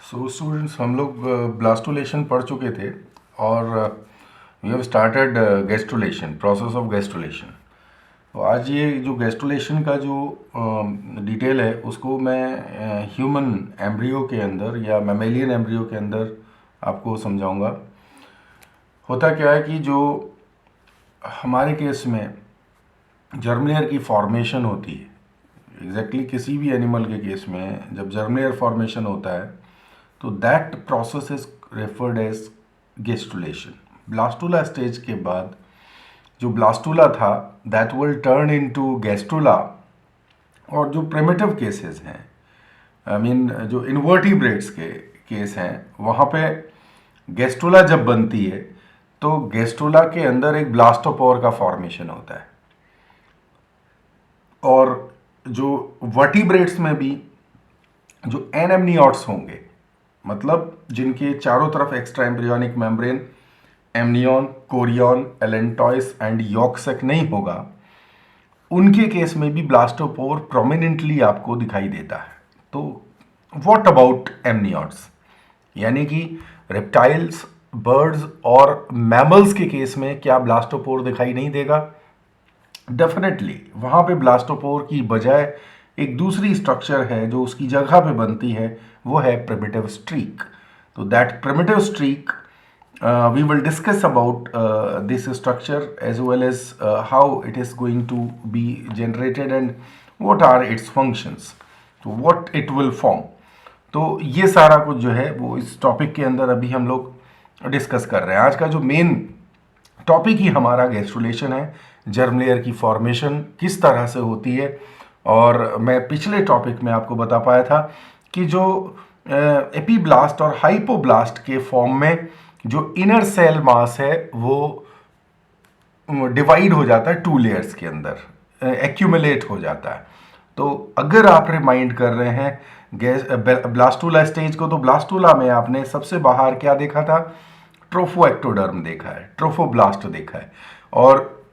So students, हम लोग blastulation पढ़ चुके थे और we have started gastrulation, process of gastrulation. तो आज ये जो गैस्ट्रुलेशन का जो डिटेल है उसको मैं ह्यूमन एम्ब्रियो के अंदर या मैमेलियन एम्ब्रियो के अंदर आपको समझाऊंगा। होता क्या है कि जो हमारे केस में जर्म लेयर की फॉर्मेशन होती है, एग्जैक्टली किसी भी एनिमल के केस में जब जर्म लेयर फॉर्मेशन होता है तो that process is referred as gastrulation. Blastula stage के बाद जो ब्लास्टुला था that will turn into gastrula. और जो प्रिमिटिव केसेस हैं, आई मीन जो इन्वर्टिब्रेट्स के केस हैं, वहाँ पे गैस्ट्रुला जब बनती है तो गैस्ट्रुला के अंदर एक ब्लास्टोपोर का फॉर्मेशन होता है। और जो वर्टिब्रेट्स में भी जो एनेमनियोट्स होंगे, मतलब जिनके चारों तरफ extra embryonic membrane, amnion, Korean, allantois and yolk sac नहीं होगा, उनके केस में भी ब्लास्टोपोर प्रोमिनेंटली आपको दिखाई देता है। तो व्हाट अबाउट एमनियोट्स, यानी कि रेप्टाइल्स, बर्ड्स और मैमल्स के केस में क्या ब्लास्टोपोर दिखाई नहीं देगा? डेफिनेटली वहाँ पे ब्लास्टोपोर की बजाय एक दूसरी स्ट्रक्चर है जो उसकी जगह पे बनती है, वो है प्रिमिटिव स्ट्रीक। तो that primitive streak we will discuss about this structure as well as how it is going to be generated and what are its functions, तो what it will form। तो ये सारा कुछ जो है वो इस टॉपिक के अंदर अभी हम लोग डिस्कस कर रहे हैं। आज का जो मेन टॉपिक ही हमारा गैस्ट्रुलेशन है, जर्म लेयर की फॉर्मेशन किस तरह से होती है। और मैं पिछले टॉपिक में आपको बता पाया था कि जो एपीब्लास्ट और हाइपोब्लास्ट के फॉर्म में जो इनर सेल मास है वो डिवाइड हो जाता है टू लेयर्स के अंदर, एक्यूमुलेट हो जाता है। तो अगर आप रिमाइंड कर रहे हैं ब्लास्टुला स्टेज को, तो ब्लास्टुला में आपने सबसे बाहर क्या देखा था? ट्रोफोएक्टोडर्म देखा है, ट्रोफोब्लास्ट देखा है, और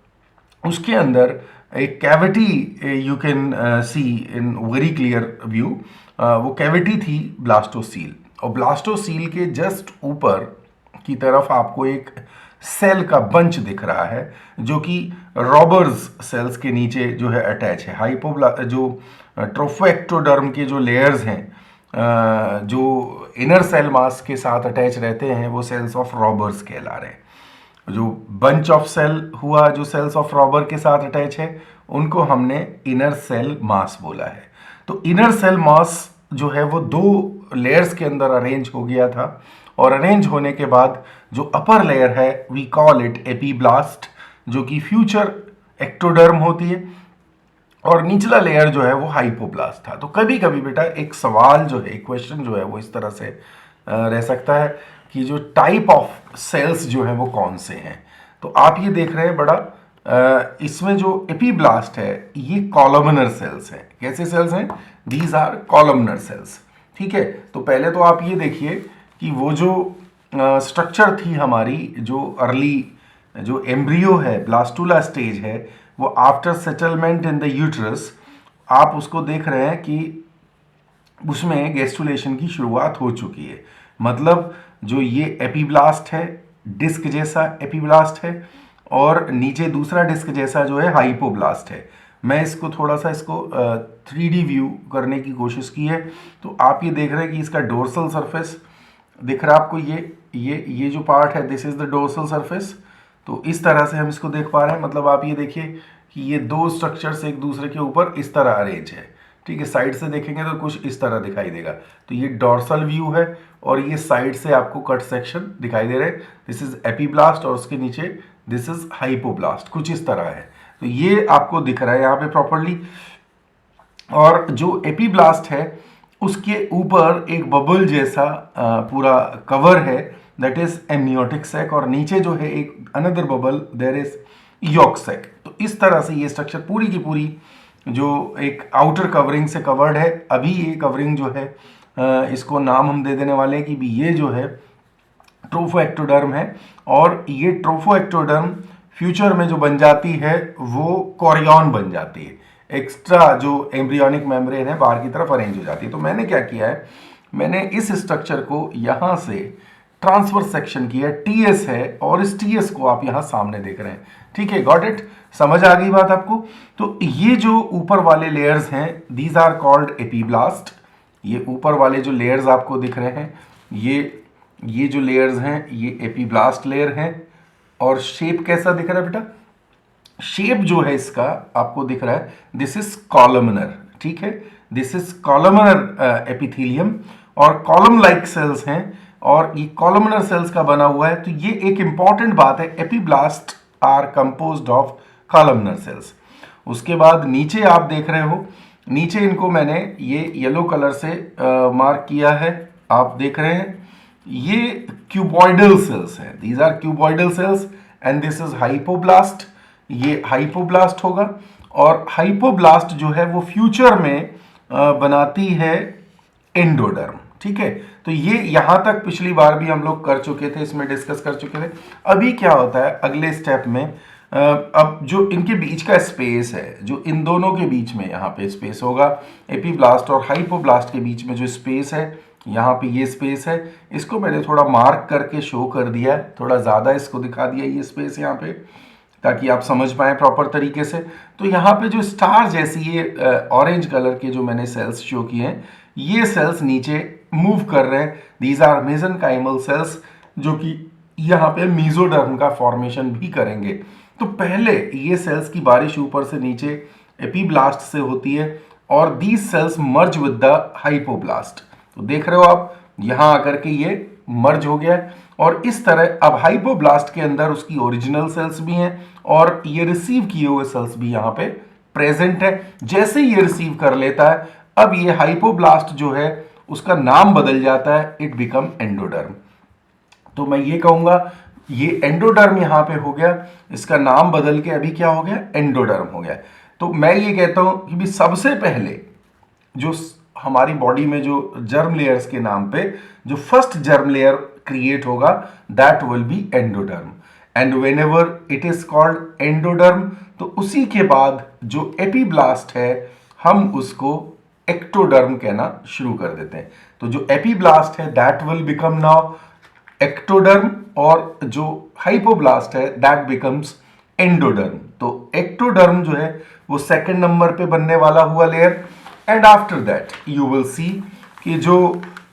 उसके अंदर एक cavity you can see in very clear view. वो कैविटी थी ब्लास्टोसील, और ब्लास्टोसील के जस्ट ऊपर की तरफ आपको एक सेल का बंच दिख रहा है जो कि रॉबर्स सेल्स के नीचे जो है अटैच है। जो ट्रोफोएक्टोडर्म के जो लेयर्स हैं, जो इनर सेल मास के साथ अटैच रहते हैं, वो सेल्स ऑफ रॉबर्स कहला रहे हैं। जो बंच ऑफ सेल हुआ जो सेल्स ऑफ रॉबर के साथ अटैच है, उनको हमने इनर सेल मास बोला है। तो इनर सेल मास जो है वो दो लेयर्स के अंदर अरेंज हो गया था, और अरेंज होने के बाद जो अपर लेयर है वी कॉल इट एपीब्लास्ट, जो कि फ्यूचर एक्टोडर्म होती है, और निचला लेयर जो है वो हाइपोब्लास्ट था। तो कभी कभी बेटा एक सवाल जो है, क्वेश्चन जो है वो इस तरह से रह सकता है कि जो टाइप ऑफ सेल्स जो है वो कौन से हैं। तो आप ये देख रहे हैं बड़ा, इसमें जो एपीब्लास्ट है ये कॉलमनर सेल्स हैं। कैसे सेल्स हैं? These are columnar cells. ठीक है, तो पहले तो आप ये देखिए कि वो जो स्ट्रक्चर थी हमारी, जो अर्ली जो एम्ब्रियो है, ब्लास्टुला स्टेज है, वो after settlement in the uterus आप उसको देख रहे हैं कि उसमें गैस्ट्रुलेशन की शुरुआत हो चुकी है। मतलब जो ये एपीब्लास्ट है, डिस्क जैसा एपीब्लास्ट है, और नीचे दूसरा डिस्क जैसा जो है हाइपोब्लास्ट है। मैं इसको थोड़ा सा इसको 3D व्यू करने की कोशिश की है। तो आप ये देख रहे हैं कि इसका डोर्सल सरफेस दिख रहा है आपको, ये जो पार्ट है this is the dorsal surface. तो इस तरह से हम इसको देख पा रहे हैं। मतलब आप ये देखिए कि ये दो स्ट्रक्चर्स एक दूसरे के ऊपर इस तरह अरेंज है। ठीक है, साइड से देखेंगे तो कुछ इस तरह दिखाई देगा। तो ये डोर्सल व्यू है, और ये साइड से आपको कट सेक्शन दिखाई दे रहे हैं। दिस इज एपीब्लास्ट, और उसके नीचे दिस इज हाइपोब्लास्ट, कुछ इस तरह है। तो ये आपको दिख रहा है यहाँ पे प्रॉपरली। और जो एपीब्लास्ट है उसके ऊपर एक बबल जैसा पूरा कवर है, दैट इज एमनियोटिक सैक, और नीचे जो है एक another bubble, there is yolk sac. तो इस तरह से ये स्ट्रक्चर पूरी की पूरी जो एक आउटर कवरिंग से कवर्ड है। अभी ये कवरिंग जो है इसको नाम हम दे देने वाले हैं कि भी ये जो है ट्रोफोएक्टोडर्म है, और ये ट्रोफोएक्टोडर्म फ्यूचर में जो बन जाती है वो कोरियन बन जाती है। एक्स्ट्रा जो एम्ब्रियोनिक मेम्ब्रेन है बाहर की तरफ अरेंज हो जाती है। तो मैंने क्या किया है, मैंने इस स्ट्रक्चर को यहां से ट्रांसफर सेक्शन किया, टीएस है, और इस टीएस को आप यहां सामने देख रहे हैं। ठीक है, गॉट इट, समझ आ गई बात आपको? तो ये जो ऊपर वाले लेयर्स हैं, दीज आर कॉल्ड एपीब्लास्ट। ये ऊपर वाले जो लेयर्स आपको दिख रहे हैं, ये जो लेयर्स हैं ये एपीब्लास्ट लेयर हैं। और शेप कैसा दिख रहा है बेटा? शेप जो है इसका आपको दिख रहा है, दिस इज कॉलमनर। ठीक है, दिस इज कॉलमनर एपिथेलियम, और कॉलम लाइक सेल्स हैं, और ये कॉलमनर सेल्स का बना हुआ है। तो ये एक इंपॉर्टेंट बात है, epiblast are composed of columnar cells. उसके बाद नीचे आप देख रहे हो, नीचे इनको मैंने ये येलो कलर से मार्क किया है, आप देख रहे हैं, ये क्यूबॉइडल सेल्स हैं, these are cuboidal cells, and this is hypoblast. ये हाइपोब्लास्ट होगा, और हाइपोब्लास्ट जो है वो फ्यूचर में बनाती है एंडोडर्म। ठीक है, तो ये यहां तक पिछली बार भी हम लोग कर चुके थे, इसमें डिस्कस कर चुके थे। अभी क्या होता है अगले स्टेप में, अब जो इनके बीच का स्पेस है, जो इन दोनों के बीच में यहाँ पे स्पेस होगा, एपीब्लास्ट और हाइपोब्लास्ट के बीच में जो स्पेस है, यहाँ पे ये स्पेस है, इसको मैंने थोड़ा मार्क करके शो कर दिया है, थोड़ा ज़्यादा इसको दिखा दिया ये स्पेस यहाँ पे, ताकि आप समझ पाए प्रॉपर तरीके से। तो यहाँ पे जो स्टार जैसी ये ऑरेंज कलर के जो मैंने सेल्स शो किए हैं, ये सेल्स नीचे मूव कर रहे हैं, दीज आर मेसेनकाइमल सेल्स, जो कि यहाँ पे मीजोडर्म का फॉर्मेशन भी करेंगे। तो पहले ये सेल्स की बारिश ऊपर से नीचे एपीब्लास्ट से होती है, और these cells merge with the hypoblast. तो देख रहे हो आप, यहां आकर के ये मर्ज हो गया है, और इस तरह अब हाइपोब्लास्ट के अंदर उसकी ओरिजिनल सेल्स भी हैं, और ये रिसीव किए हुए सेल्स भी यहाँ पे प्रेजेंट है। जैसे ये रिसीव कर लेता है, अब ये हाइपोब्लास्ट जो है उसका नाम बदल जाता है, इट बिकम एंडोडर्म। तो मैं ये कहूंगा ये एंडोडर्म यहां पे हो गया, इसका नाम बदल के अभी क्या हो गया, एंडोडर्म हो गया। तो मैं ये कहता हूं कि भी सबसे पहले जो हमारी बॉडी में जो जर्म लेयर्स के नाम पे जो फर्स्ट जर्म लेयर क्रिएट होगा, that will be endoderm, and whenever it is called endoderm, तो उसी के बाद जो एपीब्लास्ट है हम उसको एक्टोडर्म कहना शुरू कर देते हैं। तो जो एपीब्लास्ट है that will become now ectoderm, और जो हाइपोब्लास्ट है दैट बिकम्स एंडोडर्म। तो एक्टोडर्म जो है वो सेकंड नंबर पे बनने वाला हुआ layer, and after that you will see कि जो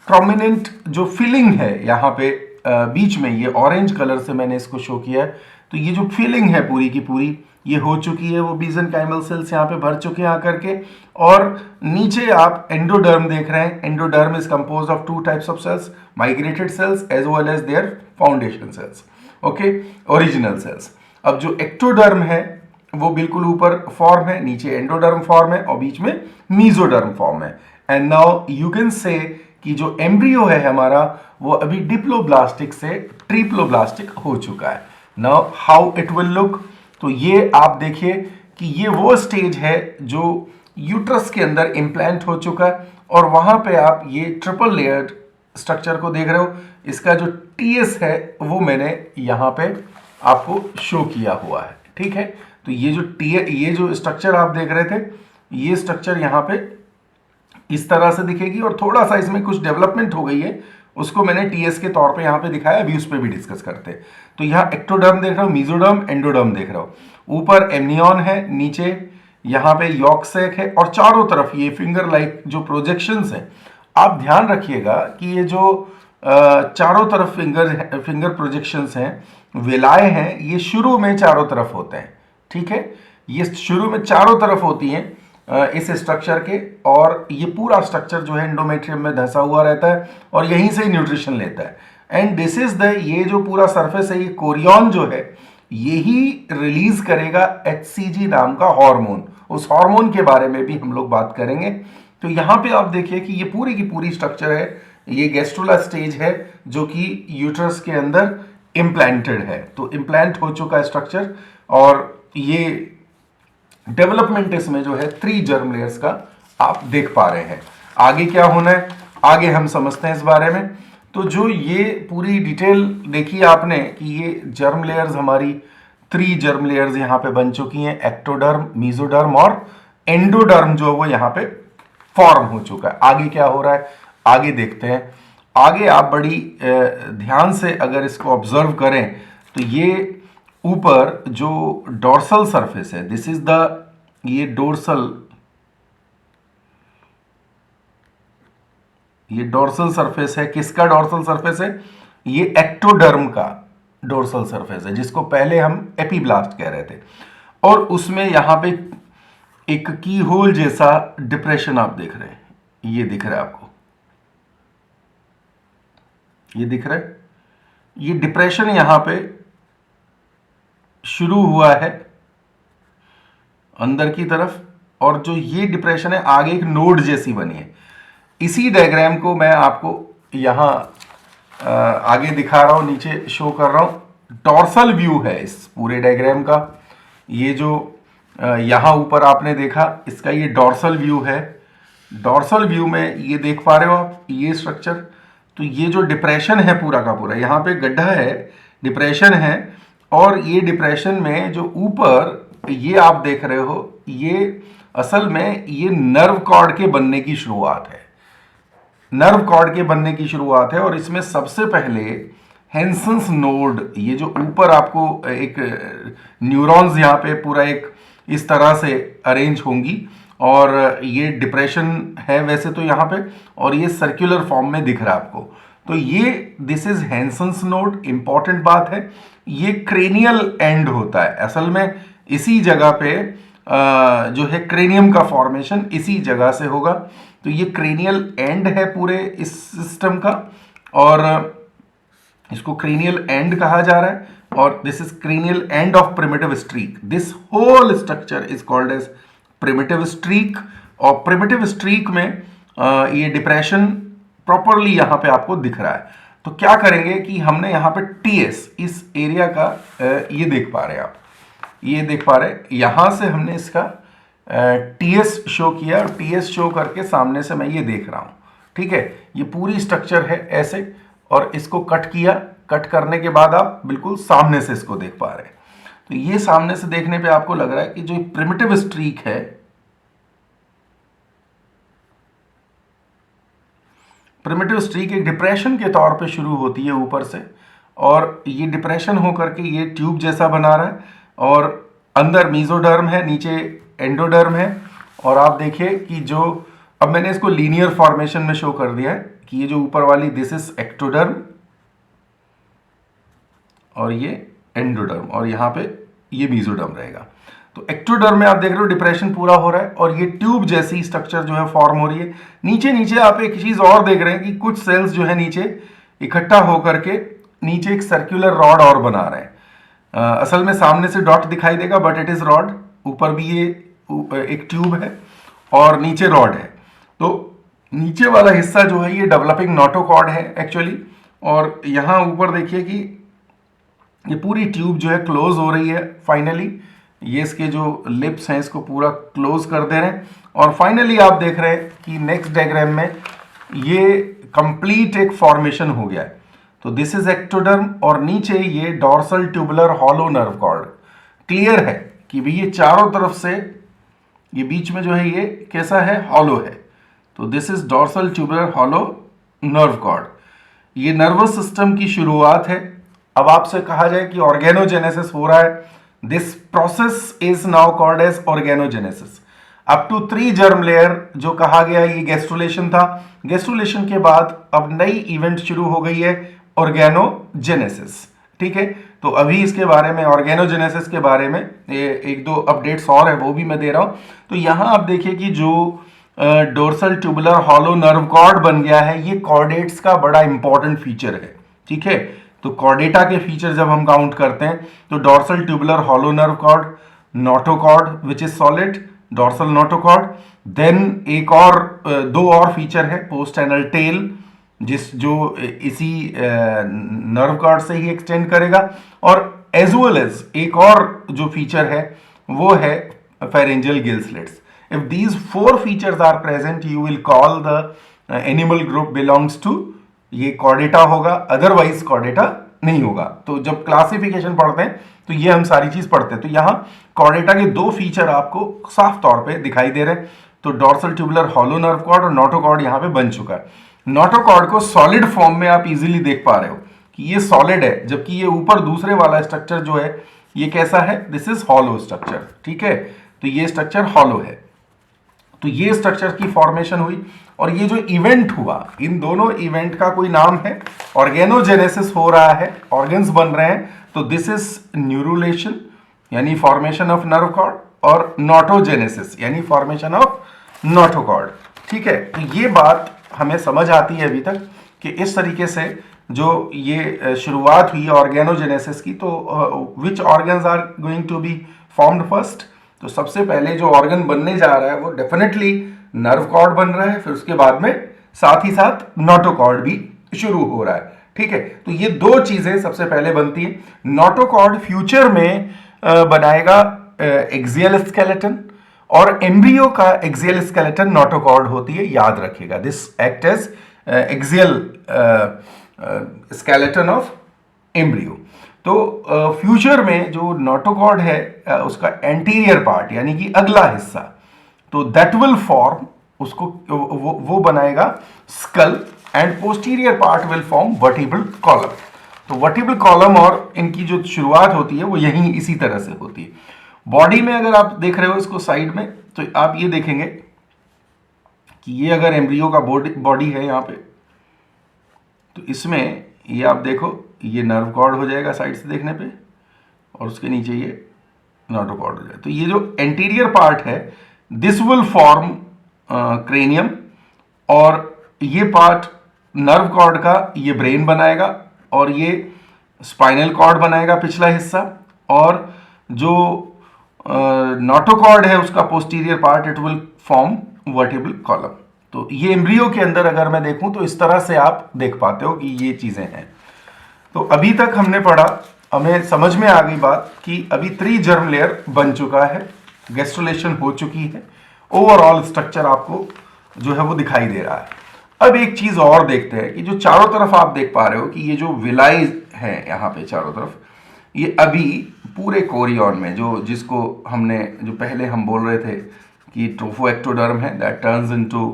प्रोमिनेंट जो फिलिंग है यहाँ पे बीच में, ये ऑरेंज कलर से मैंने इसको शो किया है, तो ये जो फिलिंग है पूरी की पूरी ये हो चुकी है, वो मेसेनकाइमल सेल्स यहाँ पे भर चुके हैं आकर के। और नीचे आप एंडोडर्म देख रहे हैं, endoderm is compose of two types of cells, migrated cells as well as their foundation cells, okay, original cells. अब जो एक्टोडर्म है वो बिल्कुल ऊपर फॉर्म है, नीचे एंडोडर्म फॉर्म है, और बीच में मीजोडर्म फॉर्म है। And now you can say कि जो एम्ब्रियो है हमारा वो अभी डिप्लोब्लास्टिक से ट्रिप्लोब्लास्टिक हो चुका है। Now how it will look, तो ये आप देखिए कि ये वो स्टेज है जो यूट्रस के अंदर इम्प्लांट हो चुका है, और वहां पे आप ये ट्रिपल लेयर्ड स्ट्रक्चर को देख रहे हो। इसका जो टीएस है वो मैंने यहाँ पे आपको शो किया हुआ है। ठीक है, तो ये जो स्ट्रक्चर आप देख रहे थे, ये स्ट्रक्चर यहाँ पे इस तरह से दिखेगी, और थोड़ा सा इसमें कुछ डेवलपमेंट हो गई है, उसको मैंने टीएस के तौर पे यहाँ पे दिखाया, अभी उस पर भी डिस्कस करते हैं। तो यहाँ एक्टोडर्म देख रहा हूँ, मीजोडर्म, एंडोडर्म देख रहा हूँ, ऊपर एमनियन है, नीचे यहाँ पे यॉर्क सैक है, और चारों तरफ ये फिंगर लाइक जो प्रोजेक्शंस हैं। आप ध्यान रखिएगा कि ये जो चारों तरफ फिंगर प्रोजेक्शंस हैं, वेलाए हैं, ये शुरू में चारों तरफ होते हैं। ठीक है, ये शुरू में चारों तरफ होती हैं इस स्ट्रक्चर के, और ये पूरा स्ट्रक्चर जो है एंडोमेट्रियम में धंसा हुआ रहता है, और यहीं से न्यूट्रिशन लेता है। एंड दिस इज द, ये जो पूरा सरफेस है, ये कोरियन जो है, यही रिलीज करेगा HCG नाम का हार्मोन। उस हार्मोन के बारे में भी हम लोग बात करेंगे। तो यहाँ पे आप देखिए कि ये पूरी की पूरी स्ट्रक्चर है, ये गैस्ट्रुला स्टेज है जो कि यूट्रस के अंदर इम्प्लांटेड है। तो इम्प्लांट हो चुका है स्ट्रक्चर, और ये डेवलपमेंट इसमें जो है 3 जर्म लेयर्स का आप देख पा रहे हैं। आगे क्या होना है, आगे हम समझते हैं इस बारे में। तो जो ये पूरी डिटेल देखी आपने कि ये जर्म लेयर्स हमारी 3 जर्म लेयर्स यहाँ पे बन चुकी हैं, एक्टोडर्म, मीजोडर्म और एंडोडर्म जो वो यहाँ पे फॉर्म हो चुका है। आगे क्या हो रहा है, आगे देखते हैं। आगे आप बड़ी ध्यान से अगर इसको ऑब्जर्व करें तो ये ऊपर जो डोर्सल सरफेस है, दिस इज द, ये डोर्सल सरफेस है। किसका डोर्सल सरफेस है? ये एक्टोडर्म का डोर्सल सरफेस है, जिसको पहले हम एपीब्लास्ट कह रहे थे। और उसमें यहां पे एक की होल जैसा डिप्रेशन आप देख रहे हैं, ये दिख रहा है आपको, ये दिख रहा है। ये डिप्रेशन यहां पे शुरू हुआ है अंदर की तरफ, और जो ये डिप्रेशन है आगे एक नोड जैसी बनी है। इसी डायग्राम को मैं आपको यहां आगे दिखा रहा हूं, नीचे शो कर रहा हूं। डोर्सल व्यू है इस पूरे डायग्राम का। ये जो यहां ऊपर आपने देखा, इसका ये डोर्सल व्यू है। डोर्सल व्यू में ये देख पा रहे हो आप, ये स्ट्रक्चर। तो ये जो डिप्रेशन है पूरा का पूरा, यहां पे गड्ढा है, डिप्रेशन है, और ये डिप्रेशन में जो ऊपर ये आप देख रहे हो, ये असल में ये नर्व कॉर्ड के बनने की शुरुआत है। नर्व कॉर्ड के बनने की शुरुआत है, और इसमें सबसे पहले हेंसन्स नोड, ये जो ऊपर आपको एक न्यूरॉन्स यहाँ पे पूरा एक इस तरह से अरेंज होंगी, और ये डिप्रेशन है वैसे तो यहाँ पे, और ये सर्कुलर फॉर्म में दिख रहा है आपको। तो ये दिस इज हेंसन्स नोड। इंपॉर्टेंट बात है, ये क्रेनियल एंड होता है असल में। इसी जगह पे जो है क्रेनियम का फॉर्मेशन इसी जगह से होगा। तो ये क्रेनियल एंड है पूरे इस सिस्टम का, और इसको क्रेनियल एंड कहा जा रहा है। और this is cranial end of primitive streak. This whole structure is called as primitive streak. और प्रिमिटिव स्ट्रीक में ये डिप्रेशन प्रॉपरली यहां पे आपको दिख रहा है। तो क्या करेंगे कि हमने यहां पे टीएस, इस एरिया का ये देख पा रहे हैं आप, ये देख पा रहे हैं, यहां से हमने इसका टीएस शो किया, और टीएस शो करके सामने से मैं ये देख रहा हूं। ठीक है, ये पूरी स्ट्रक्चर है ऐसे, और इसको कट किया। कट करने के बाद आप बिल्कुल सामने से इसको देख पा रहे हैं। तो ये सामने से देखने पे आपको लग रहा है कि जो प्रिमिटिव स्ट्रीक है, प्रिमिटिव स्ट्रीक एक डिप्रेशन के तौर पे शुरू होती है ऊपर से, और ये डिप्रेशन होकर के ये ट्यूब जैसा बना रहा है, और अंदर मीजोडर्म है, नीचे एंडोडर्म है। और आप देखिए कि जो, अब मैंने इसको लीनियर फॉर्मेशन में शो कर दिया है कि ये जो ऊपर वाली, दिस इज एक्टोडर्म, और ये एंडोडर्म, और यहाँ पे ये मीजोडर्म रहेगा। तो एक्टोडर्म में आप देख रहे हो डिप्रेशन पूरा हो रहा है, और ये ट्यूब जैसी स्ट्रक्चर जो है फॉर्म हो रही है। नीचे नीचे आप एक चीज और देख रहे हैं कि कुछ सेल्स जो है नीचे इकट्ठा होकर के नीचे एक सर्कुलर रॉड और बना रहे हैं। असल में सामने से डॉट दिखाई देगा, बट इट इज रॉड। ऊपर भी ये एक ट्यूब है और नीचे रॉड है। तो नीचे वाला हिस्सा जो है ये डेवलपिंग नोटोकॉर्ड है एक्चुअली। और यहाँ ऊपर देखिए कि ये पूरी ट्यूब जो है क्लोज हो रही है फाइनली। ये इसके जो लिप्स हैं इसको पूरा क्लोज कर दे रहे हैं, और फाइनली आप देख रहे हैं कि नेक्स्ट डायग्राम में ये कंप्लीट एक फॉर्मेशन हो गया है। तो दिस इज एक्टोडर्म, और नीचे ये dorsal tubular hollow nerve cord. Clear है कि भाई ये चारों तरफ से, ये बीच में जो है ये कैसा है, हॉलो है। तो this is dorsal tubular hollow nerve cord. ये नर्वस सिस्टम की शुरुआत है। अब आपसे कहा जाए कि ऑर्गेनोजेनेसिस हो रहा है, this process is now called as organogenesis. Up to 3 germ layer जो कहा गया, ये गैस्ट्रुलेशन था। गैस्ट्रुलेशन के बाद अब नई इवेंट शुरू हो गई है, ऑर्गेनोजेनेसिस। ठीक है, तो अभी इसके बारे में, ऑर्गेनोजेनेसिस के बारे में एक दो अपडेट्स और है, वो भी मैं दे रहा हूं। तो यहां आप देखिए कि जो dorsal tubular hollow nerve cord बन गया है, ये कॉर्डेट्स का बड़ा इंपॉर्टेंट फीचर है। ठीक है, तो कॉर्डेटा के फीचर जब हम काउंट करते हैं तो dorsal tubular hollow nerve cord, notochord which is solid, dorsal notochord. Then एक और दो और फीचर है, पोस्ट एनल टेल, जो इसी नर्व कॉर्ड से ही एक्सटेंड करेगा, और एज वेल एज एक और जो फीचर है वो है pharyngeal gill slits. If these 4 features are present, you will call the animal group belongs to, ये कॉर्डेटा होगा, अदरवाइज कॉर्डेटा नहीं होगा। तो जब क्लासिफिकेशन पढ़ते हैं तो ये हम सारी चीज पढ़ते हैं। तो यहाँ कॉर्डेटा के 2 फीचर आपको साफ तौर पे दिखाई दे रहे हैं। तो dorsal tubular hollow nerve cord और नोटोकॉर्ड यहाँ पे बन चुका है। नोटोकॉर्ड को सॉलिड फॉर्म में आप इजीली देख पा रहे हो कि ये सॉलिड है, जबकि ये ऊपर दूसरे वाला स्ट्रक्चर जो है ये कैसा है, दिस इज हॉलो स्ट्रक्चर, ठीक है। तो ये स्ट्रक्चर हॉलो है, तो ये स्ट्रक्चर की फॉर्मेशन हुई। और ये जो इवेंट हुआ, इन दोनों इवेंट का कोई नाम है, ऑर्गेनोजेनेसिस हो रहा है, ऑर्गन्स बन रहे हैं, तो दिस इज न्यूरुलेशन यानी फॉर्मेशन ऑफ नर्व कॉर्ड, और नोटोजेनेसिस यानी फॉर्मेशन ऑफ नोटोकॉर्ड, ठीक है। तो ये बात हमें समझ आती है अभी तक कि इस तरीके से जो ये शुरुआत हुई ऑर्गेनोजेनेसिस की, तो which organs are going to be formed first, तो सबसे पहले जो ऑर्गन बनने जा रहा है वो डेफिनेटली नर्व कॉर्ड बन रहा है, फिर उसके बाद में साथ ही साथ नोटोकॉर्ड भी शुरू हो रहा है, ठीक है। तो ये दो चीजें सबसे पहले बनती है। नोटोकॉर्ड फ्यूचर में बनाएगा एक्सियल स्केलेटन, और एम्ब्रियो का एक्सियल स्केलेटन नोटोकॉर्ड होती है, याद रखिएगा, this act as axial skeleton of embryo. तो फ्यूचर में जो नोटोकॉर्ड है उसका एंटीरियर पार्ट यानी कि अगला हिस्सा, तो दैट विल फॉर्म, उसको वो बनाएगा skull, and posterior part will form vertebral column. तो वर्टिब्रल कॉलम और इनकी जो शुरुआत होती है वो यहीं इसी तरह से होती है। बॉडी में अगर आप देख रहे हो इसको साइड में, तो आप ये देखेंगे कि ये अगर एम्ब्रियो का बॉडी है यहाँ पे, तो इसमें ये आप देखो ये नर्व कॉर्ड हो जाएगा साइड से देखने पे, और उसके नीचे ये नोटोकॉर्ड हो जाएगा। तो ये जो एंटीरियर पार्ट है दिस विल फॉर्म क्रेनियम, और ये पार्ट नर्व कॉर्ड का ये ब्रेन बनाएगा, और ये स्पाइनल कॉर्ड बनाएगा पिछला हिस्सा, और जो नोटोकॉर्ड है उसका posterior part it will form vertebral column. तो ये एम्ब्रियो के अंदर अगर मैं देखूं तो इस तरह से आप देख पाते हो कि ये चीजें हैं। तो अभी तक हमने पढ़ा, हमें समझ में आ गई बात कि अभी त्रि जर्म लेयर बन चुका है, गैस्ट्रुलेशन हो चुकी है, ओवरऑल स्ट्रक्चर आपको जो है वो दिखाई दे रहा है। अब एक चीज और देखते हैं कि जो चारों तरफ आप देख पा रहे हो कि ये जो विलाई है यहाँ पे चारों तरफ, ये अभी पूरे कोरियन में जो जिसको हमने जो पहले हम बोल रहे थे कि ट्रोफोएक्टोडर्म है दैट टर्न्स इनटू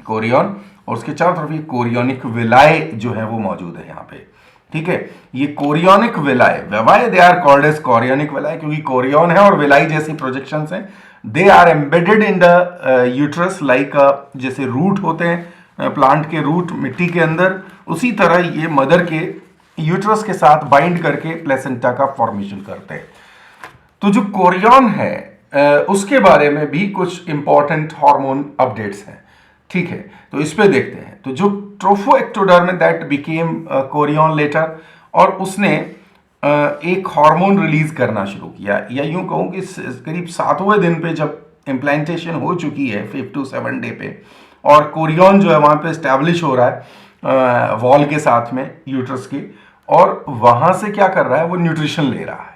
कोरियन, और उसके चारों तरफ ये कोरियोनिक विलाय जो है वो मौजूद है यहाँ पे, ठीक है। ये कोरियोनिक विलाय, वेवाय they are called as chorionic villi, क्योंकि कोरियन है और विलाई जैसी प्रोजेक्शंस हैं, they are embedded in the uterus like, जैसे रूट होते हैं प्लांट के रूट मिट्टी के अंदर, उसी तरह ये मदर के यूट्रस के साथ बाइंड करके प्लेसेंटा का फॉर्मेशन करते हैं। तो जो कोरियन है उसके बारे में भी कुछ इंपॉर्टेंट हार्मोन अपडेट्स हैं, ठीक है। तो इस पे देखते हैं। तो जो trophoectoderm that became chorion later, और उसने एक हार्मोन रिलीज करना शुरू किया, या यूं कहूं कि करीब 7वें दिन पे जब इम्प्लांटेशन हो चुकी है 5 to 7 डे पे, और कोरियन जो है वहां पे स्टैब्लिश हो रहा है वॉल के साथ में यूट्रस के, और वहां से क्या कर रहा है वो न्यूट्रिशन ले रहा है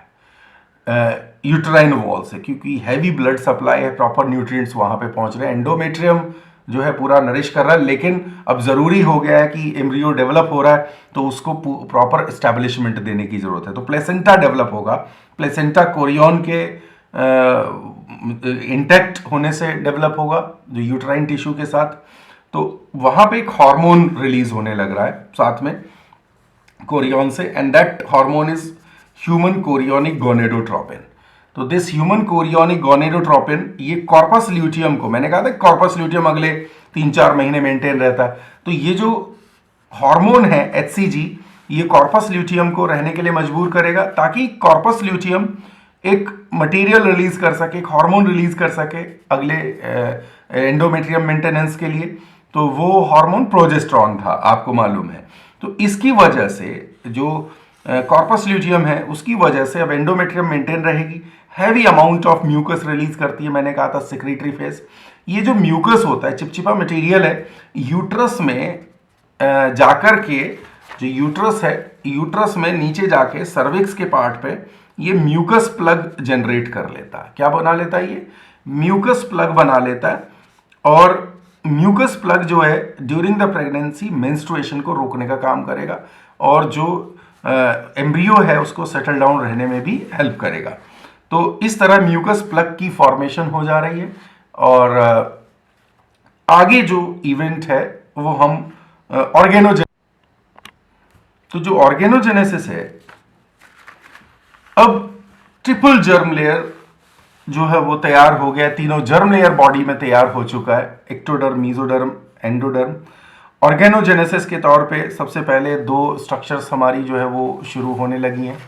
यूट्राइन वॉल से, क्योंकि हैवी ब्लड सप्लाई है, प्रॉपर न्यूट्रिएंट्स वहां पे पहुंच रहे हैं, एंडोमेट्रियम जो है पूरा नरिश कर रहा है। लेकिन अब जरूरी हो गया है कि एम्ब्रियो डेवलप हो रहा है तो उसको प्रॉपर एस्टेब्लिशमेंट देने की जरूरत है। तो प्लेसेंटा डेवलप होगा, प्लेसेंटा कोरियन के इंटैक्ट होने से डेवलप होगा जो यूट्राइन टिश्यू के साथ। तो वहां पे एक हार्मोन रिलीज होने लग रहा है साथ में कोरियन से, and that hormone is human chorionic gonadotropin. तो दिस ह्यूमन कोरियोनिक गोनेडोट्रोपिन ये कॉर्पस ल्यूटियम को, मैंने कहा था कॉर्पस ल्यूटियम अगले 3-4 महीने मेंटेन रहता है, तो ये जो हार्मोन है HCG ये कॉर्पस ल्यूटियम को रहने के लिए मजबूर करेगा, ताकि कॉर्पस ल्यूटियम एक मटेरियल रिलीज कर सके, एक हार्मोन रिलीज कर सके अगले एंडोमेट्रियम मेंटेनेंस के लिए। तो वो हार्मोन प्रोजेस्टेरॉन था, आपको मालूम है। तो इसकी वजह से जो कॉर्पस ल्यूटियम है उसकी वजह से अब एंडोमेट्रियम मेंटेन रहेगी, heavy amount of mucus release करती है, मैंने कहा था सेक्रेटरी फेज। ये जो म्यूकस होता है चिपचिपा मटेरियल है, यूट्रस में जाकर के जो यूट्रस है, यूट्रस में नीचे जाके सर्विक्स के पार्ट पे ये म्यूकस प्लग जनरेट कर लेता है। क्या बना लेता है ये? म्यूकस प्लग बना लेता है, और म्यूकस प्लग जो है ड्यूरिंग द प्रेगनेंसी मेंस्ट्रुएशन को रोकने का काम करेगा, और जो एम्ब्रियो है उसको सेटल डाउन रहने में भी हेल्प करेगा। तो इस तरह म्यूकस प्लग की फॉर्मेशन हो जा रही है, और आगे जो इवेंट है वो हम ऑर्गेनोजेनेसिस। तो जो ऑर्गेनोजेनेसिस है, अब ट्रिपल जर्म लेयर जो है वो तैयार हो गया, तीनों जर्म लेयर बॉडी में तैयार हो चुका है, एक्टोडर्म, मीजोडर्म, एंडोडर्म। ऑर्गेनोजेनेसिस के तौर पे सबसे पहले दो स्ट्रक्चर्स हमारी जो है वो शुरू होने लगी हैं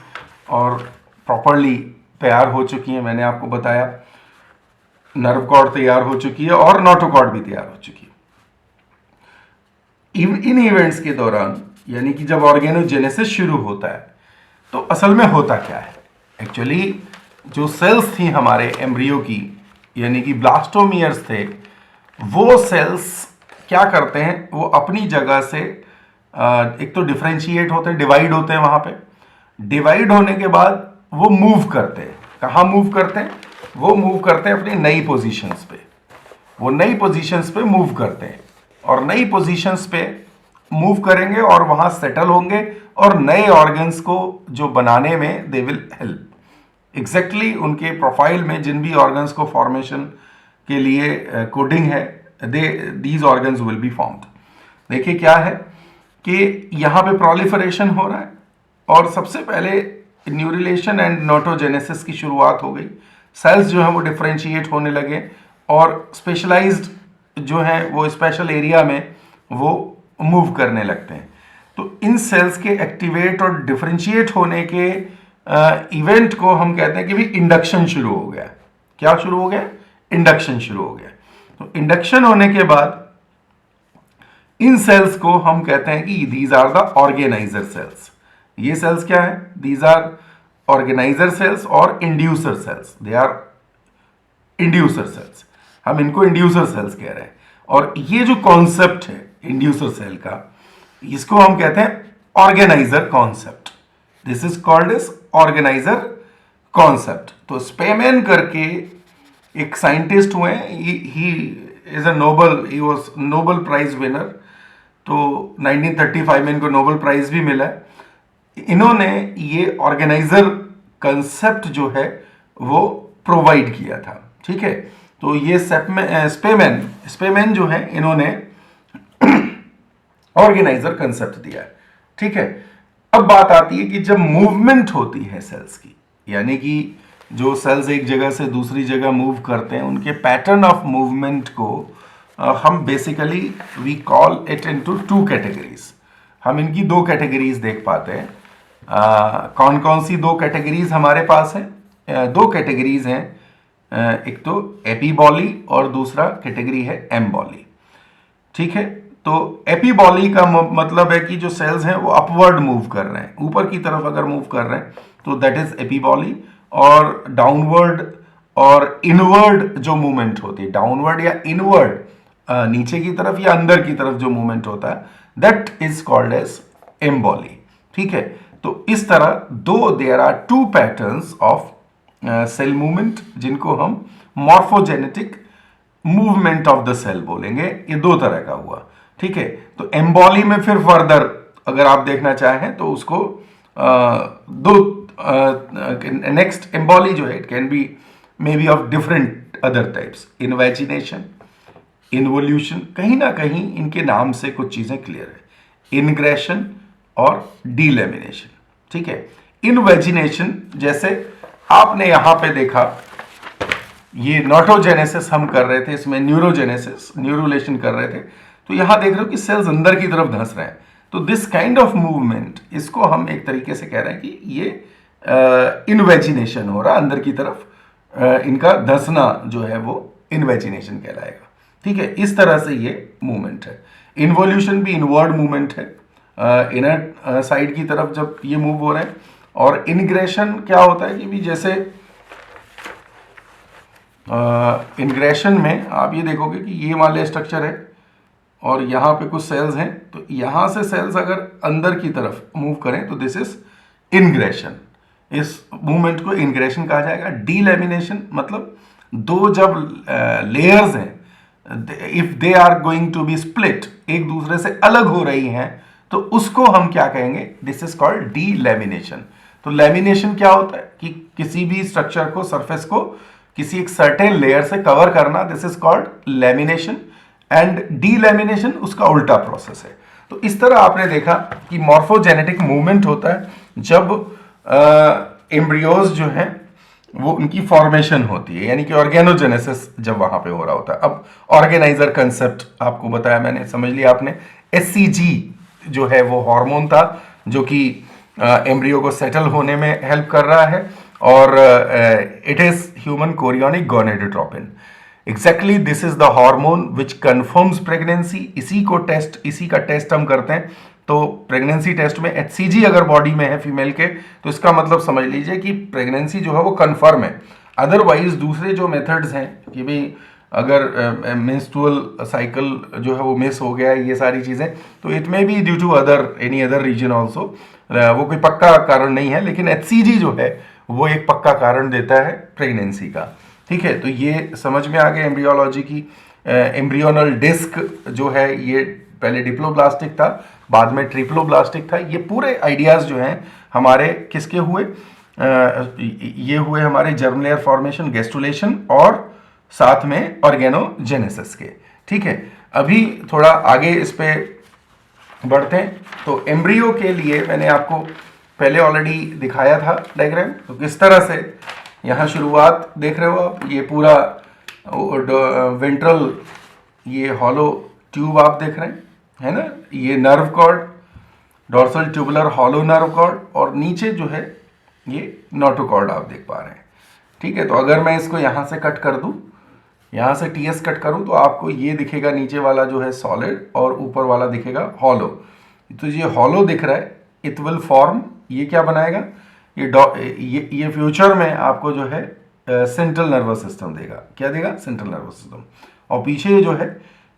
और प्रॉपरली तैयार हो चुकी हैं। मैंने आपको बताया नर्व कॉर्ड तैयार हो चुकी है और नोटोकॉर्ड भी तैयार हो चुकी है। इन इवेंट्स के दौरान, यानी कि जब ऑर्गेनोजेनेसिस शुरू होता है, तो असल में होता क्या है? एक्चुअली जो सेल्स थी हमारे एम्ब्रियो की, यानी कि ब्लास्टोमियर्स थे, वो सेल्स क्या करते हैं, वो अपनी जगह से एक तो डिफ्रेंशिएट होते हैं, डिवाइड होते हैं। वहां पे डिवाइड होने के बाद वो मूव करते हैं। कहाँ मूव करते हैं? वो मूव करते हैं अपनी नई पोजीशंस पे। वो नई पोजीशंस पे मूव करते हैं और नई पोजीशंस पे मूव करेंगे और वहां सेटल होंगे और नए ऑर्गन्स को जो बनाने में दे विल हेल्प। एग्जैक्टली उनके प्रोफाइल में जिन भी ऑर्गन्स को फॉर्मेशन के लिए कोडिंग है, these organs will be formed. देखिए क्या है कि यहाँ पे प्रोलिफरेशन हो रहा है और सबसे पहले न्यूरिलेशन एंड नोटोजेनेसिस की शुरुआत हो गई। सेल्स जो है वो डिफ्रेंशिएट होने लगे और स्पेशलाइज्ड जो है वो स्पेशल एरिया में वो मूव करने लगते हैं। तो इन सेल्स के एक्टिवेट और डिफ्रेंशिएट होने के इवेंट को हम कहते हैं कि भी इंडक्शन शुरू हो गया। क्या शुरू हो गया? इंडक्शन शुरू हो गया। तो इंडक्शन होने के बाद इन सेल्स को हम कहते हैं कि these are the organizer cells. ये सेल्स क्या है? दीज आर ऑर्गेनाइजर सेल्स और inducer cells. They are inducer cells, हम इनको इंड्यूसर सेल्स कह रहे हैं। और ये जो कॉन्सेप्ट है इंड्यूसर सेल का, इसको हम कहते हैं organizer concept. This is called as organizer concept. तो स्पेमैन करके एक साइंटिस्ट हुए, he is a he was Nobel prize winner. तो 1935 में इनको नोबेल प्राइज भी मिला है। इन्होंने ये ऑर्गेनाइजर कंसेप्ट जो है वो प्रोवाइड किया था। ठीक है, तो ये स्पेमैन जो है, इन्होंने ऑर्गेनाइजर कंसेप्ट दिया है। ठीक है, अब बात आती है कि जब मूवमेंट होती है सेल्स की, यानी कि जो सेल्स एक जगह से दूसरी जगह मूव करते हैं, उनके पैटर्न ऑफ मूवमेंट को हम basically we call it into two categories. हम इनकी दो कैटेगरीज देख पाते हैं। कौन कौन सी दो कैटेगरीज हमारे पास हैं? दो कैटेगरीज हैं, एक तो एपीबॉली और दूसरा कैटेगरी है एम्बॉली। ठीक है, तो एपीबॉली का मतलब है कि जो सेल्स हैं वो अपवर्ड मूव कर रहे हैं, ऊपर की तरफ अगर मूव कर रहे हैं तो दैट इज एपीबॉली। और डाउनवर्ड और इनवर्ड जो मूवमेंट होती है, डाउनवर्ड या इनवर्ड, नीचे की तरफ या अंदर की तरफ जो मूवमेंट होता है, that is called as emboly. ठीक है, तो इस तरह there are two patterns of cell movement, जिनको हम morphogenetic movement of the cell बोलेंगे। ये दो तरह का हुआ। ठीक है, तो एम्बॉली में फिर फर्दर अगर आप देखना चाहें तो उसको नेक्स्ट एम्बॉली जो है, it can be may be of different other types, invagination, involution, कहीं ना कहीं इनके नाम से कुछ चीजें क्लियर है, इनग्रेशन और डीलेमिनेशन। ठीक है, इनवेजिनेशन जैसे आपने यहां पे देखा, ये नोटोजेनेसिस हम कर रहे थे, इसमें न्यूरोजेनेसिस, न्यूरुलेशन कर रहे थे, तो यहां देख रहे हो कि सेल्स अंदर की तरफ धंस रहे हैं। तो दिस काइंड ऑफ मूवमेंट, इसको हम एक तरीके से कह रहे हैं कि ये इनवेजिनेशन हो रहा, अंदर की तरफ इनका धंसना जो है वो इनवेजिनेशन कहलाएगा। ठीक है, इस तरह से ये मूवमेंट है। इन्वोल्यूशन भी इनवर्ड मूवमेंट है, इनर साइड की तरफ जब ये मूव हो रहे हैं। और इनग्रेशन क्या होता है कि भी जैसे इनग्रेशन में आप ये देखोगे कि ये मान लिया स्ट्रक्चर है और यहाँ पे कुछ सेल्स हैं, तो यहाँ से सेल्स अगर अंदर की तरफ मूव करें तो दिस इज इनग्रेशन। इस मूवमेंट को इनग्रेशन कहा जाएगा। डीलैमिनेशन मतलब दो जब लेयर्स हैं, if they are going to be split, एक दूसरे से अलग हो रही हैं, तो उसको हम क्या कहेंगे? This is called delamination. तो लैमिनेशन क्या होता है कि किसी भी स्ट्रक्चर को, सरफेस को किसी एक सर्टेन लेयर से कवर करना, this is called lamination. And delamination उसका उल्टा प्रोसेस है। तो इस तरह आपने देखा कि मॉर्फोजेनेटिक मूवमेंट होता है जब एम्ब्रियोज जो हैं वो उनकी फॉर्मेशन होती है, यानी कि ऑर्गेनोजेनेसिस जब वहां पे हो रहा होता है। अब ऑर्गेनाइजर कंसेप्ट आपको बताया मैंने, समझ लिया आपने। एससीजी जो है वो हार्मोन था जो कि एम्ब्रियो को सेटल होने में हेल्प कर रहा है, और it is human chorionic gonadotropin. Exactly this is the hormone which confirms pregnancy. इसी का टेस्ट हम करते हैं। तो प्रेगनेंसी टेस्ट में एचसीजी अगर बॉडी में है फीमेल के, तो इसका मतलब समझ लीजिए कि प्रेगनेंसी जो है वो कन्फर्म है। अदरवाइज दूसरे जो मेथड्स हैं कि भाई अगर मेंस्ट्रुअल साइकिल जो है वो मिस हो गया है, ये सारी चीज़ें, तो it may be due to any other reason also. वो कोई पक्का कारण नहीं है, लेकिन एचसीजी जो है वो एक पक्का कारण देता है प्रेगनेंसी का। ठीक है, तो ये समझ में आ गया एम्ब्रियोलॉजी की। एम्ब्रियोनल डिस्क जो है ये पहले डिप्लोब्लास्टिक था, बाद में ट्रिप्लोब्लास्टिक था। ये पूरे आइडियाज जो हैं हमारे किसके हुए, ये हुए हमारे जर्म लेयर फॉर्मेशन, गेस्टुलेशन और साथ में ऑर्गेनोजेनेसिस के। ठीक है, अभी थोड़ा आगे इस पे बढ़ते हैं। तो एम्ब्रियो के लिए मैंने आपको पहले ऑलरेडी दिखाया था डायग्राम। तो किस तरह से यहाँ शुरुआत देख रहे हो आप, ये पूरा वेंट्रल ये हॉलो ट्यूब आप देख रहे हैं, है ना, ये nerve cord, dorsal tubular hollow nerve cord, और नीचे जो है ये नोटोकॉर्ड आप देख पा रहे हैं। ठीक है, तो अगर मैं इसको यहाँ से कट कर दूँ, यहाँ से टीएस कट करूँ, तो आपको ये दिखेगा नीचे वाला जो है सॉलिड और ऊपर वाला दिखेगा हॉलो। तो ये हॉलो दिख रहा है, इट विल फॉर्म, ये क्या बनाएगा, ये फ्यूचर में आपको जो है सेंट्रल नर्वस सिस्टम देगा। क्या देगा, सेंट्रल नर्वस सिस्टम। और पीछे जो है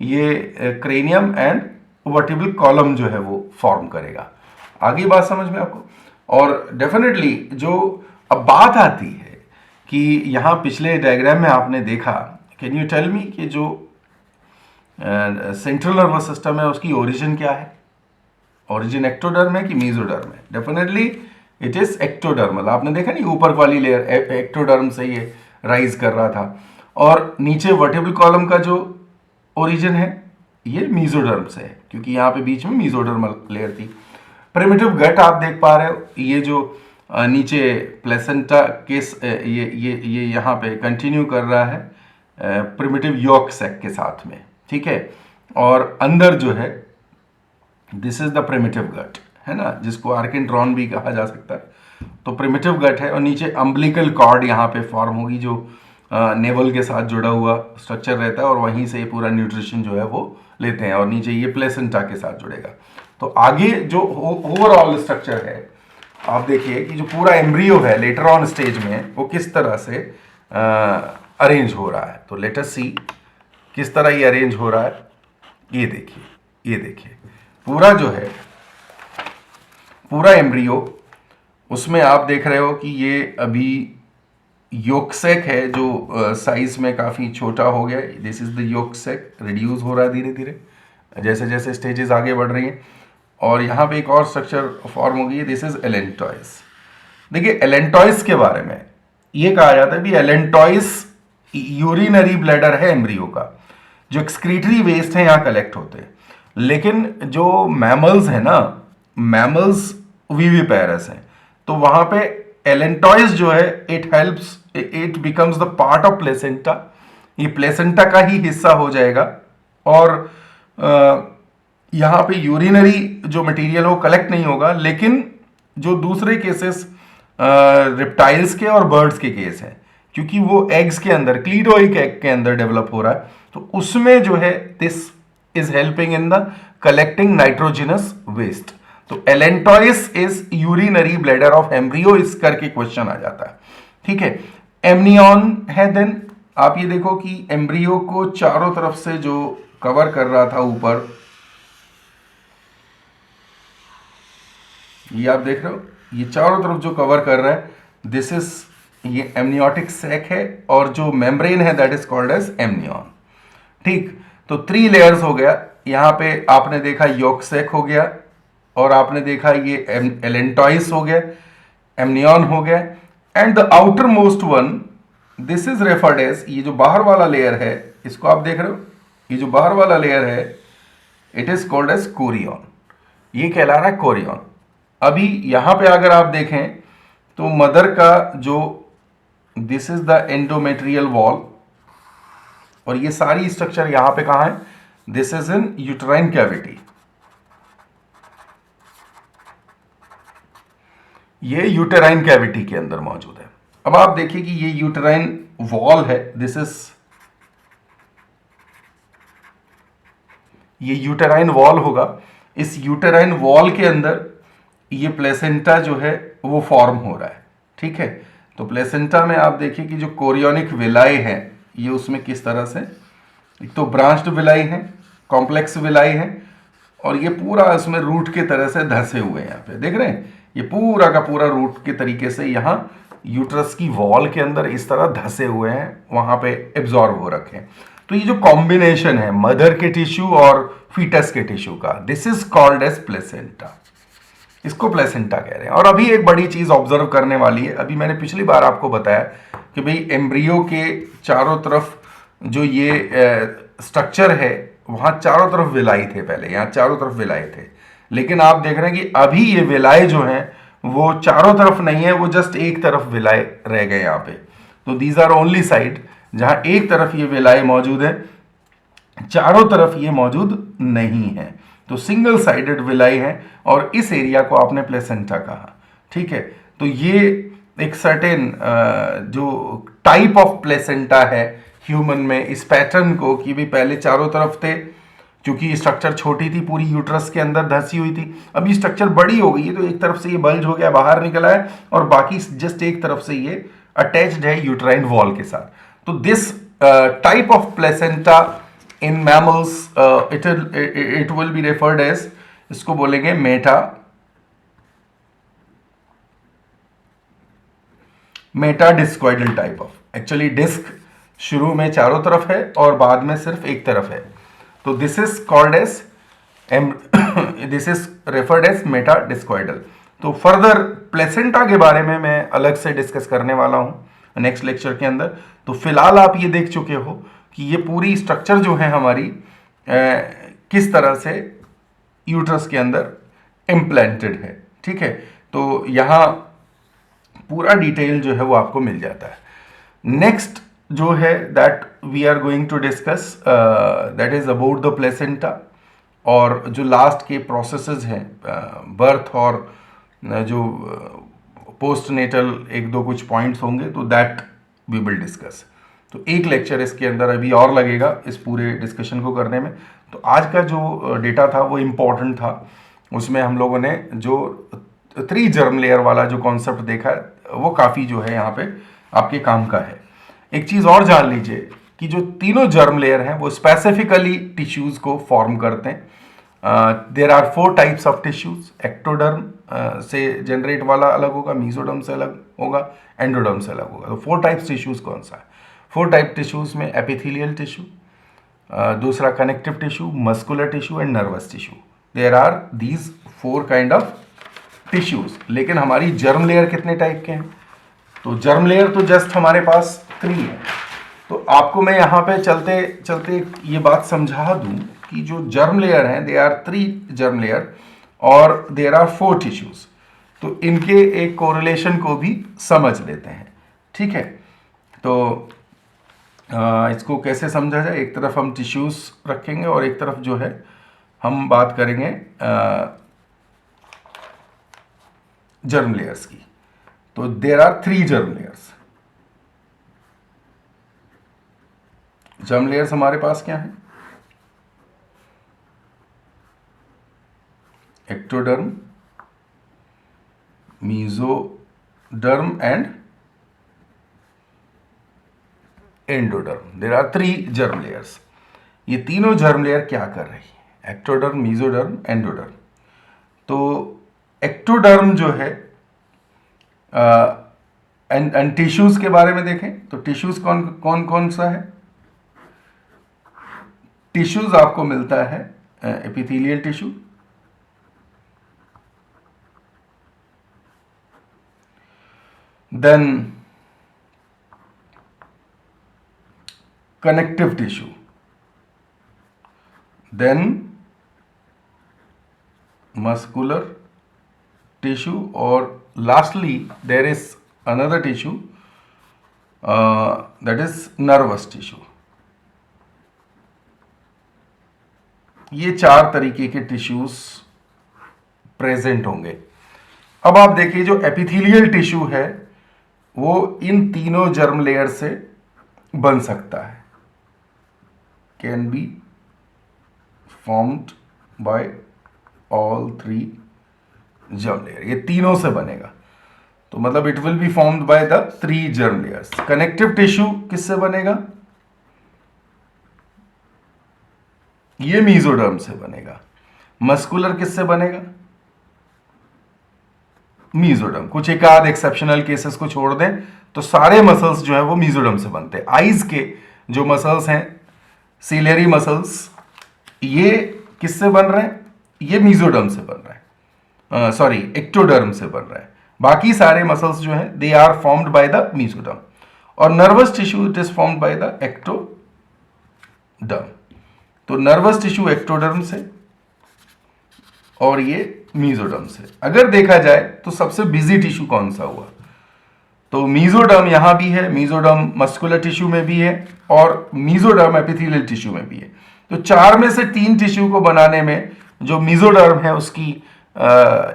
ये क्रेनियम एंड वर्टिब्रल कॉलम जो है वो फॉर्म करेगा। आगे बात समझ में आपको। और डेफिनेटली जो अब बात आती है कि यहाँ पिछले डायग्राम में आपने देखा, कैन यू टेल मी कि जो सेंट्रल नर्वस सिस्टम है उसकी ओरिजिन क्या है, ओरिजिन एक्टोडर्म है कि मेसोडर्म है? Definitely it is ectodermal. आपने देखा नहीं, ऊपर वाली लेयर एक्टोडर्म से ये राइज कर रहा था, और नीचे वर्टिब्रल कॉलम का जो ओरिजिन है ये मेसोडर्म से है, क्योंकि यहाँ पे बीच में मेसोडर्मल लेयर थी। प्रिमिटिव गट आप देख पा रहे हो, ये जो नीचे प्लेसेंटा के ये यहाँ पे कंटिन्यू कर रहा है प्रिमिटिव यॉर्क सैक के साथ में। ठीक है, और अंदर जो है दिस इज द प्रिमिटिव गट, है ना, जिसको आर्किन्ट्रॉन भी कहा जा सकता है। तो प्रिमिटिव गट है, और नीचे अम्बिलिकल कॉर्ड यहाँ पे फॉर्म होगी जो नेवल के साथ जुड़ा हुआ स्ट्रक्चर रहता है, और वहीं से पूरा न्यूट्रिशन जो है वो लेते हैं, और नीचे ये प्लेसेंटा के साथ जुड़ेगा। तो आगे जो ओवरऑल स्ट्रक्चर है आप देखिए कि जो पूरा एम्ब्रियो है लेटर ऑन स्टेज में वो किस तरह से अरेंज हो रहा है। तो लेट अस सी किस तरह ये अरेंज हो रहा है। ये देखिए, ये देखिए पूरा जो है पूरा एम्ब्रियो, उसमें आप देख रहे हो कि ये अभी योक्सेक है जो साइज में काफ़ी छोटा हो गया। दिस इज द योक्सेक, रिड्यूस हो रहा है धीरे धीरे जैसे जैसे स्टेजेस आगे बढ़ रही हैं। और यहाँ पे एक और स्ट्रक्चर फॉर्म हो गई है, दिस इज एलेंटॉइस। देखिए एलेंटॉइस के बारे में ये कहा जाता है भी एलेंटॉइस यूरिनरी ब्लैडर है एम्ब्रियो का, जो एक्सक्रीटरी वेस्ट है यहाँ कलेक्ट होते हैं। लेकिन जो मैमल्स है ना, मैमल्स विविपेरस हैं, तो वहाँ पे एलेंटॉइस जो है it helps, it becomes the part of placenta. ये प्लेसेंटा का ही हिस्सा हो जाएगा, और यहाँ पे यूरिनरी जो मटेरियल हो कलेक्ट नहीं होगा। लेकिन जो दूसरे केसेस रिप्टाइल्स के और बर्ड्स के केस हैं, क्योंकि वो एग्स के अंदर, क्लीडोइक एग के अंदर डेवलप हो रहा है, तो उसमें जो है this is helping in the collecting nitrogenous waste. तो allantois is urinary bladder of embryo, इस करके क्वेश्चन आ जाता है। ठीक है, एमनियन है। देन आप ये देखो कि एम्ब्रियो को चारों तरफ से जो कवर कर रहा था ऊपर, ये आप देख रहे हो, ये चारों तरफ जो कवर कर रहा है दिस इज, ये एमनियोटिक सैक है, और जो मेम्ब्रेन है that is called as amnion. ठीक, तो 3 लेयर्स हो गया। यहाँ पे आपने देखा योक सैक हो गया, और आपने देखा ये एलेंटॉइस हो गया, एमनियन हो गया, and the outermost one this is referred as, ये जो बाहर वाला लेयर है इसको आप देख रहे हो, ये जो बाहर वाला लेयर है it is called as chorion. ये कहला रहा है कोरियन। अभी यहां पे अगर आप देखें तो मदर का जो, this is the endometrial wall, और ये सारी स्ट्रक्चर यहां पे कहां है, this is in uterine cavity. ये यूटेराइन कैविटी के अंदर मौजूद है। अब आप देखिए कि ये यूटेराइन वॉल है, दिस इज, ये यूटेराइन वॉल होगा। इस यूटेराइन वॉल के अंदर ये प्लेसेंटा जो है वो फॉर्म हो रहा है, ठीक है। तो प्लेसेंटा में आप देखिए कि जो कोरियोनिक विलाई है ये उसमें किस तरह से, एक तो ब्रांच्ड विलाई है, कॉम्प्लेक्स विलाई है, और ये पूरा इसमें रूट के तरह से धंसे हुए हैं। यहाँ पे देख रहे हैं ये पूरा का पूरा रूट के तरीके से यहाँ यूट्रस की वॉल के अंदर इस तरह धंसे हुए हैं, वहां पे एब्जॉर्ब हो रखे हैं। तो ये जो कॉम्बिनेशन है मदर के टिश्यू और फीटस के टिश्यू का, this is called as placenta. इसको प्लेसेंटा कह रहे हैं। और अभी एक बड़ी चीज ऑब्जर्व करने वाली है, अभी मैंने पिछली बार आपको बताया कि भाई एम्ब्रियो के चारों तरफ जो ये स्ट्रक्चर है, वहां चारों तरफ विलाई थे, पहले यहाँ चारों तरफ विलाई थे, लेकिन आप देख रहे हैं कि अभी ये विलाई जो है वो चारों तरफ नहीं है, वो जस्ट एक तरफ विलाई रह गए यहाँ पे। तो दीज आर ओनली साइड, जहां एक तरफ ये विलाई मौजूद है, चारों तरफ ये मौजूद नहीं है। तो सिंगल साइडेड विलाई है, और इस एरिया को आपने प्लेसेंटा कहा, ठीक है। तो ये एक सर्टेन जो टाइप ऑफ प्लेसेंटा है ह्यूमन में, इस पैटर्न को कि भी पहले चारों तरफ थे, क्योंकि स्ट्रक्चर छोटी थी, पूरी यूट्रस के अंदर धंसी हुई थी। अभी स्ट्रक्चर बड़ी हो गई है, तो एक तरफ से ये बल्ज हो गया, बाहर निकला है, और बाकी जस्ट एक तरफ से ये अटैच्ड है यूट्राइन वॉल के साथ। तो this type of placenta in mammals it will be referred as, इसको बोलेंगे meta discoidal type of. Actually disc शुरू में चारों तरफ है और बाद में सिर्फ एक तरफ है। तो this is called as this is referred as meta discoidal. तो फर्दर प्लेसेंटा के बारे में मैं अलग से डिस्कस करने वाला हूं नेक्स्ट लेक्चर के अंदर। तो फिलहाल आप ये देख चुके हो कि ये पूरी स्ट्रक्चर जो है हमारी किस तरह से यूट्रस के अंदर इम्प्लांटेड है, ठीक है। तो यहां पूरा डिटेल जो है वो आपको मिल जाता है। नेक्स्ट जो है that we are going to discuss, that is about the placenta, और जो लास्ट के प्रोसेसेस हैं बर्थ और जो पोस्ट नेटल एक दो कुछ पॉइंट्स होंगे, तो दैट वी विल डिस्कस। तो एक लेक्चर इसके अंदर अभी और लगेगा इस पूरे डिस्कशन को करने में। तो आज का जो डेटा था वो इम्पॉर्टेंट था, उसमें हम लोगों ने जो 3 जर्म लेयर वाला जो कॉन्सेप्ट देखा है वो काफ़ी जो है यहाँ पे आपके काम का है। एक चीज़ और जान लीजिए कि जो तीनों जर्म लेयर हैं वो स्पेसिफिकली टिश्यूज़ को फॉर्म करते हैं। There are 4 types of tissues. Ectoderm से जनरेट वाला अलग होगा, मीजोडर्म से अलग होगा, एंडोडर्म से अलग होगा। तो 4 टाइप्स टिश्यूज कौन सा है? 4 टाइप टिश्यूज में एपिथेलियल टिश्यू, दूसरा connective tissue, muscular tissue and nervous tissue. There are these 4 kind of tissues. लेकिन हमारी जर्म लेयर कितने टाइप के हैं? तो जर्म लेयर तो जस्ट हमारे पास 3 है। तो आपको मैं यहाँ पे चलते चलते ये बात समझा दूं कि जो जर्म लेयर हैं दे आर 3 जर्म लेयर और देर आर 4 टिश्यूज। तो इनके एक कोरिलेशन को भी समझ लेते हैं, ठीक है। तो इसको कैसे समझा जाए? एक तरफ हम टिश्यूज रखेंगे और एक तरफ जो है हम बात करेंगे जर्म लेयर्स की। तो there are 3 germ layers. Germ layers हमारे पास क्या है? Ectoderm, mesoderm and endoderm. There are 3 germ layers. ये तीनों जर्म लेयर क्या कर रही है? Ectoderm, mesoderm, endoderm. तो एक्टोडर्म जो है एंड टिश्यूज के बारे में देखें तो टिश्यूज कौन कौन कौन सा है? टिश्यूज आपको मिलता है epithelial tissue, then connective tissue, then muscular tissue, और lastly there is another tissue that is nervous tissue. ये 4 तरीके के टिश्यूज प्रेजेंट होंगे। अब आप देखिए जो एपिथेलियल टिश्यू है वो इन तीनों जर्म लेयर से बन सकता है, can be formed by all 3 germ layer, ये तीनों से बनेगा। तो मतलब it will be formed by the 3 germ layers. Connective tissue किससे बनेगा? ये मीजोडर्म से बनेगा। मस्कुलर किससे बनेगा? मीजोडर्म। कुछ एक आध एक्सेप्शनल केसेस को छोड़ दें तो सारे मसल्स जो है वो मीजोडर्म से बनते हैं। आईज के जो मसल्स हैं, सिलियरी मसल्स, ये किससे बन रहे हैं? ये मीजोडर्म से बन रहा है, सॉरी एक्टोडर्म से बन रहा है। बाकी सारे मसल्स जो हैं they are formed by the mesoderm. और nervous tissue it is formed by the ectoderm. तो नर्वस टिश्यू एक्टोडर्म से और ये मीजोडर्म से। अगर देखा जाए तो सबसे बिजी टिश्यू कौन सा हुआ? तो मीजोडर्म यहां भी है, मीजोडर्म मस्कुलर टिश्यू में भी है और मीजोडर्म एपिथेलियल टिश्यू में भी है। तो 4 में से 3 टिश्यू को बनाने में जो मीजोडर्म है उसकी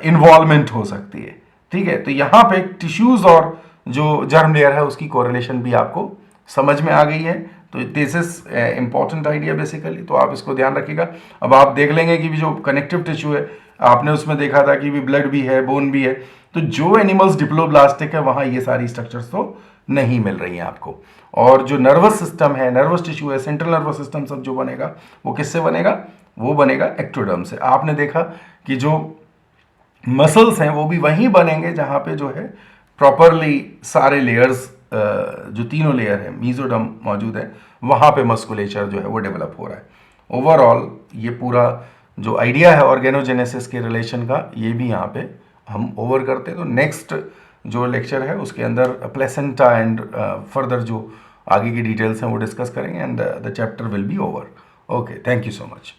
इन्वॉल्वमेंट हो सकती है। ठीक है, तो यहां पे टिश्यूज और जो जर्म लेयर है उसकी कोरिलेशन भी आपको समझ में आ गई है। तो this is important idea basically, तो आप इसको ध्यान रखिएगा। अब आप देख लेंगे कि भी जो कनेक्टिव टिश्यू है आपने उसमें देखा था कि भी ब्लड भी है, बोन भी है। तो जो एनिमल्स डिप्लोब्लास्टिक है वहां ये सारी स्ट्रक्चर्स तो नहीं मिल रही हैं आपको। और जो नर्वस सिस्टम है, नर्वस टिश्यू है, सेंट्रल नर्वस सिस्टम सब जो बनेगा वो किससे बनेगा? वो बनेगा एक्टोडर्म से। आपने देखा कि जो मसल्स हैं वो भी वहीं बनेंगे जहां पे जो है प्रॉपरली सारे लेयर्स, जो तीनों लेयर है मीजोडर्म मौजूद है, वहां पे मस्कुलेचर जो है वो डेवलप हो रहा है। ओवरऑल ये पूरा जो आइडिया है ऑर्गेनोजेनेसिस के रिलेशन का, ये भी यहाँ पे हम ओवर करते हैं। तो नेक्स्ट जो लेक्चर है उसके अंदर प्लेसेंटा एंड फर्दर जो आगे की डिटेल्स हैं वो डिस्कस करेंगे and the chapter will be over. Okay, thank you so much.